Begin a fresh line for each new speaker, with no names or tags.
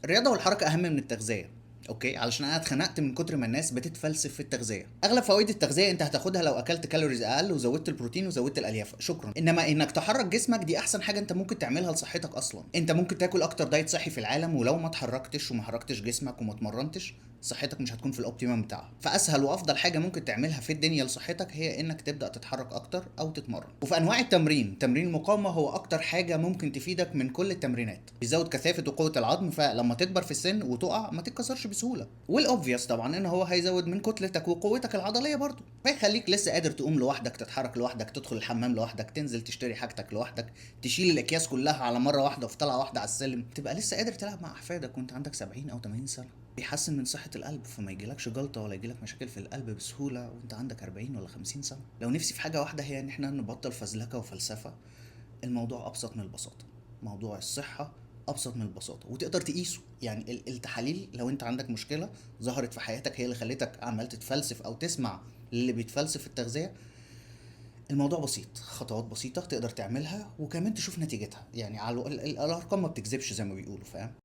الرياضة والحركة أهم من التغذية. اوكي، علشان انا اتخنقت من كتر ما الناس بتتفلسف في التغذيه. اغلب فوائد التغذيه انت هتاخدها لو اكلت كالوريز اقل وزودت البروتين وزودت الالياف، شكرا. انما انك تحرك جسمك دي احسن حاجه انت ممكن تعملها لصحتك اصلا. انت ممكن تاكل اكتر دايت صحي في العالم، ولو ما اتحركتش وما حركتش جسمك وما اتمرنتش صحتك مش هتكون في الاوبتيمم بتاعها. فاسهل وافضل حاجه ممكن تعملها في الدنيا لصحتك هي انك تبدا تتحرك اكتر او تتمرن. وفي انواع التمرين، تمرين المقاومه هو اكتر حاجه ممكن تفيدك من كل التمرينات، بيزود كثافه وقوه العظم، فلما تكبر في السن وتقع ما تتكسرش بسهوله. والاوبفيوس طبعا ان هو هيزود من كتلتك وقوتك العضليه برضه، فيخليك لسه قادر تقوم لوحدك، تتحرك لوحدك، تدخل الحمام لوحدك، تنزل تشتري حاجتك لوحدك، تشيل الاكياس كلها على مره واحده في طلعه واحده على السلم، تبقى لسه قادر تلعب مع احفادك وانت عندك 70 او 80 سنه. بيحسن من صحة القلب، فما يجيلكش جلطة ولا يجيلك مشاكل في القلب بسهولة وانت عندك 40 ولا 50 سنة. لو نفسي في حاجة واحدة هي ان احنا نبطل فزلكة وفلسفة. الموضوع ابسط من البساطة. موضوع الصحة ابسط من البساطة وتقدر تقيسه. يعني التحاليل لو انت عندك مشكلة ظهرت في حياتك هي اللي خلتك عمال تتفلسف او تسمع اللي بيتفلسف في التغذية، الموضوع بسيط، خطوات بسيطة تقدر تعملها وكمان تشوف نتيجتها. يعني على الارقام ما بتكذبش زي ما بيقولوا، فاهم؟